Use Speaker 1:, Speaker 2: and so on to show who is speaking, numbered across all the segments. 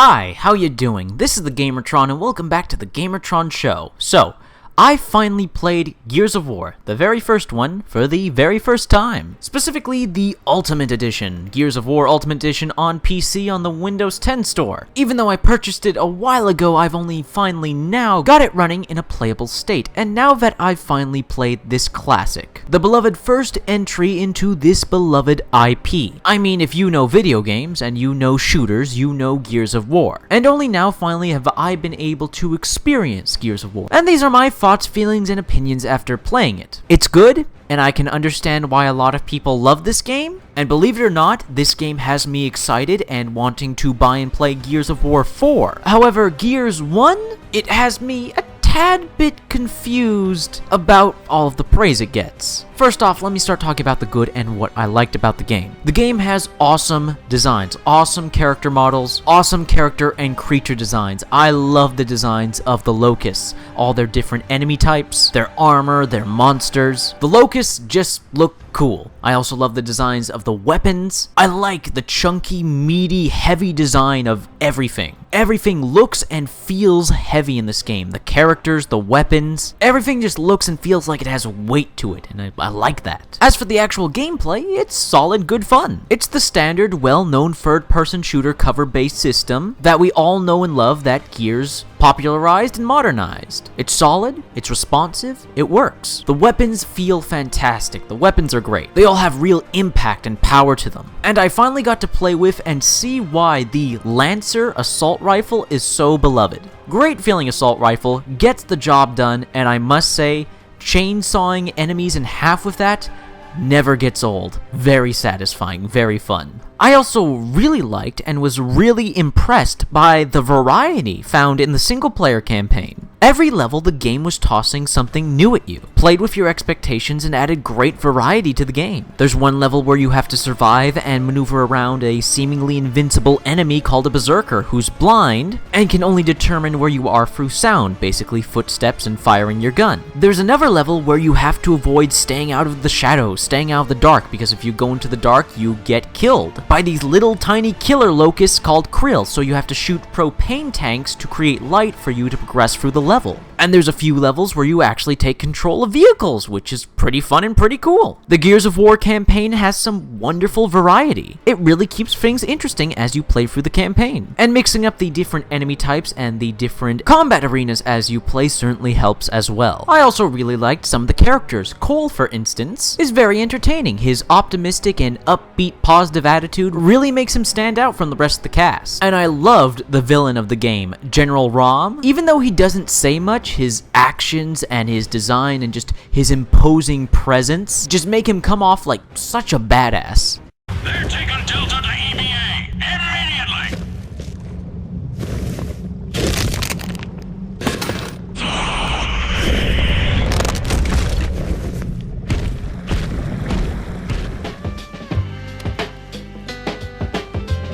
Speaker 1: Hi, how you doing? This is the Gamertron and welcome back to the Gamertron Show. So, I finally played Gears of War, the very first one, for the very first time. Specifically, the Ultimate Edition, Gears of War Ultimate Edition on PC on the Windows 10 store. Even though I purchased it a while ago, I've only finally now got it running in a playable state, and now that I've finally played this classic, the beloved first entry into this beloved IP. I mean, if you know video games, and you know shooters, you know Gears of War. And only now finally have I been able to experience Gears of War. And these are my thoughts, feelings, and opinions after playing it. It's good, and I can understand why a lot of people love this game, and believe it or not, this game has me excited and wanting to buy and play Gears of War 4. However, Gears 1, it has me a tad bit confused about all of the praise it gets. First off, let me start talking about the good and what I liked about the game. The game has awesome designs, awesome character models, awesome character and creature designs. I love the designs of the Locusts, all their different enemy types, their armor, their monsters. The Locusts just look cool. I also love the designs of the weapons. I like the chunky, meaty, heavy design of everything. Everything looks and feels heavy in this game. The characters, the weapons, everything just looks and feels like it has weight to it, and I like that. As for the actual gameplay, it's solid, good fun. It's the standard, well-known third-person shooter cover-based system that we all know and love that Gears popularized and modernized. It's solid, it's responsive, it works. The weapons feel fantastic. The weapons are great. They all have real impact and power to them. And I finally got to play with and see why the Lancer assault rifle is so beloved. Great feeling assault rifle, gets the job done, and I must say, chainsawing enemies in half with that never gets old. Very satisfying, very fun. I also really liked and was really impressed by the variety found in the single-player campaign. Every level, the game was tossing something new at you, played with your expectations, and added great variety to the game. There's one level where you have to survive and maneuver around a seemingly invincible enemy called a Berserker who's blind and can only determine where you are through sound, basically footsteps and firing your gun. There's another level where you have to avoid staying out of the shadows, staying out of the dark, because if you go into the dark, you get killed by these little tiny killer locusts called Krill, so you have to shoot propane tanks to create light for you to progress through the level. And there's a few levels where you actually take control of vehicles, which is pretty fun and pretty cool. The Gears of War campaign has some wonderful variety. It really keeps things interesting as you play through the campaign. And mixing up the different enemy types and the different combat arenas as you play certainly helps as well. I also really liked some of the characters. Cole, for instance, is very entertaining. His optimistic and upbeat positive attitude really makes him stand out from the rest of the cast. And I loved the villain of the game, General Rom. Even though he doesn't say much, his actions and his design and just his imposing presence just make him come off like such a badass.
Speaker 2: They're taking Delta to EVA immediately!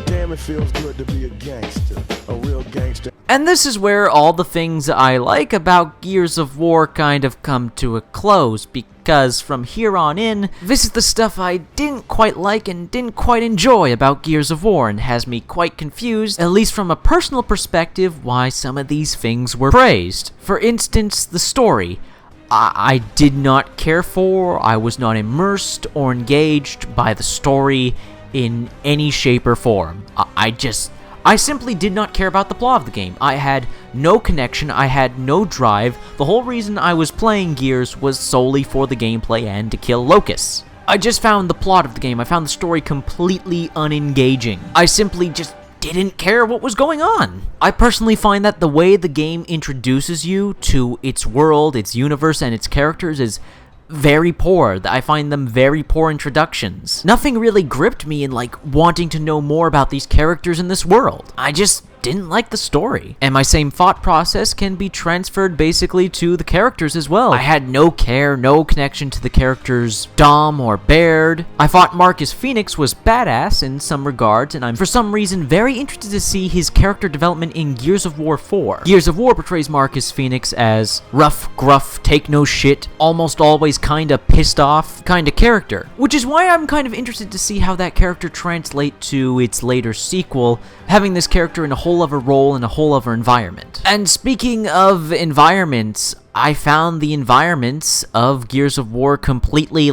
Speaker 3: Damn, it feels good to be a gangster, a real gangster.
Speaker 1: And this is where all the things I like about Gears of War kind of come to a close, because from here on in, this is the stuff I didn't quite like and didn't quite enjoy about Gears of War, and has me quite confused, at least from a personal perspective, why some of these things were praised. For instance, the story. I did not care for, I was not immersed or engaged by the story in any shape or form. I simply did not care about the plot of the game. I had no connection, I had no drive. The whole reason I was playing Gears was solely for the gameplay and to kill locusts. I just found the plot of the game, I found the story completely unengaging. I simply just didn't care what was going on. I personally find that the way the game introduces you to its world, its universe, and its characters is very poor. I find them very poor introductions. Nothing really gripped me in wanting to know more about these characters in this world. I just didn't like the story. And my same thought process can be transferred basically to the characters as well. I had no care, no connection to the characters Dom or Baird. I thought Marcus Phoenix was badass in some regards, and I'm for some reason very interested to see his character development in Gears of War 4. Gears of War portrays Marcus Phoenix as rough, gruff, take no shit, almost always kinda pissed off kinda character, which is why I'm kind of interested to see how that character translates to its later sequel, having this character in a whole whole other role in a whole other environment. And speaking of environments, I found the environments of Gears of War completely,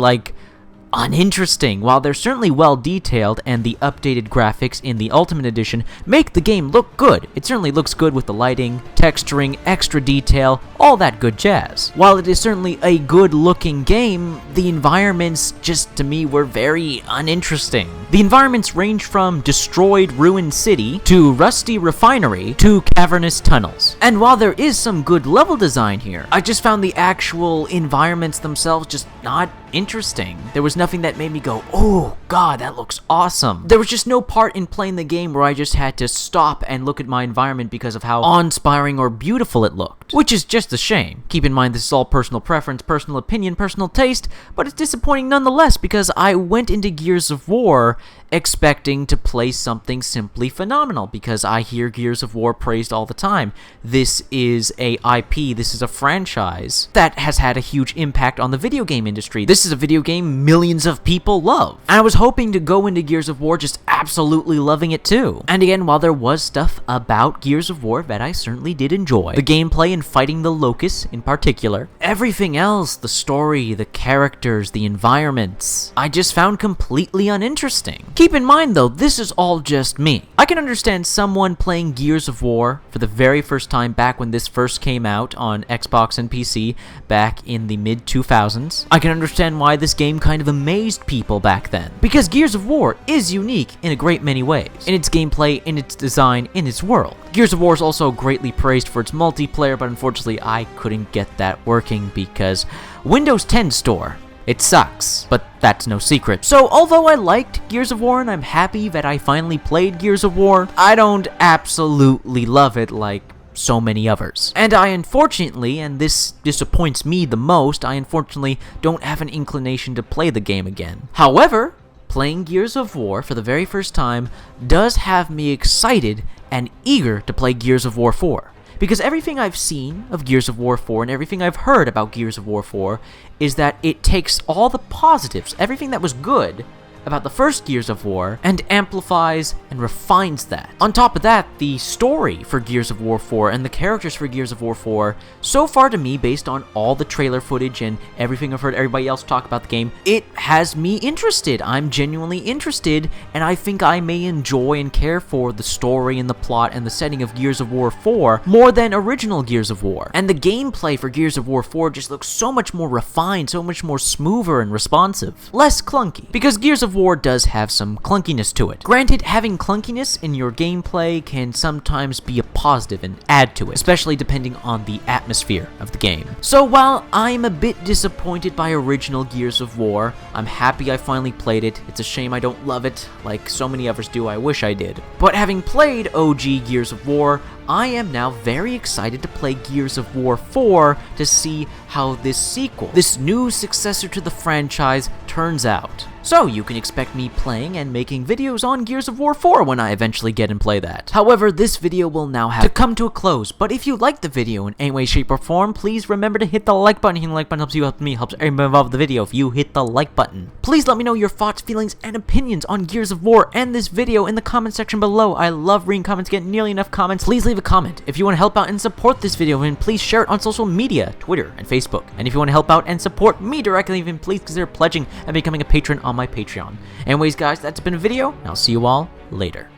Speaker 1: uninteresting. While they're certainly well detailed and the updated graphics in the Ultimate Edition make the game look good. It certainly looks good with the lighting, texturing, extra detail, all that good jazz. While it is certainly a good looking game, the environments just to me were very uninteresting. The environments range from destroyed ruined city to rusty refinery to cavernous tunnels. And while there is some good level design here, I just found the actual environments themselves just not interesting. There was nothing that made me go, oh god, that looks awesome. There was just no part in playing the game where I just had to stop and look at my environment because of how awe-inspiring or beautiful it looked. Which is just a shame. Keep in mind this is all personal preference, personal opinion, personal taste, but it's disappointing nonetheless because I went into Gears of War expecting to play something simply phenomenal because I hear Gears of War praised all the time. This is a IP, this is a franchise that has had a huge impact on the video game industry. This is a video game millions of people love. And I was hoping to go into Gears of War just absolutely loving it too. And again, while there was stuff about Gears of War that I certainly did enjoy, the gameplay and fighting the Locusts in particular, everything else, the story, the characters, the environments, I just found completely uninteresting. Keep in mind though, this is all just me. I can understand someone playing Gears of War for the very first time back when this first came out on Xbox and PC back in the mid-2000s. I can understand why this game kind of amazed people back then. Because Gears of War is unique in a great many ways. In its gameplay, in its design, in its world. Gears of War is also greatly praised for its multiplayer, but unfortunately I couldn't get that working because Windows 10 Store, it sucks, but that's no secret. So although I liked Gears of War and I'm happy that I finally played Gears of War, I don't absolutely love it like so many others. And I unfortunately, and this disappoints me the most, I unfortunately don't have an inclination to play the game again. However, playing Gears of War for the very first time does have me excited and eager to play Gears of War 4. Because everything I've seen of Gears of War 4 and everything I've heard about Gears of War 4 is that it takes all the positives, everything that was good about the first Gears of War, and amplifies and refines that. On top of that, the story for Gears of War 4 and the characters for Gears of War 4, so far to me, based on all the trailer footage and everything I've heard everybody else talk about the game, it has me interested. I'm genuinely interested, and I think I may enjoy and care for the story and the plot and the setting of Gears of War 4 more than original Gears of War. And the gameplay for Gears of War 4 just looks so much more refined, so much more smoother and responsive. Less clunky. Because Gears of War does have some clunkiness to it. Granted, having clunkiness in your gameplay can sometimes be a positive and add to it, especially depending on the atmosphere of the game. So while I'm a bit disappointed by original Gears of War, I'm happy I finally played it. It's a shame I don't love it like so many others do. I wish I did. But having played OG Gears of War, I am now very excited to play Gears of War 4 to see how this sequel, this new successor to the franchise, turns out. So you can expect me playing and making videos on Gears of War 4 when I eventually get and play that. However, this video will now have to come to a close, but if you liked the video in any way, shape, or form, please remember to hit the like button. Hitting the like button helps you, helps me, helps everyone involved with the video if you hit the like button. Please let me know your thoughts, feelings, and opinions on Gears of War and this video in the comment section below. I love reading comments, get nearly enough comments. Please leave a comment. If you want to help out and support this video, then please share it on social media, Twitter and Facebook. And if you want to help out and support me directly, then please consider pledging and becoming a patron on my Patreon. Anyways guys, that's been a video, and I'll see you all later.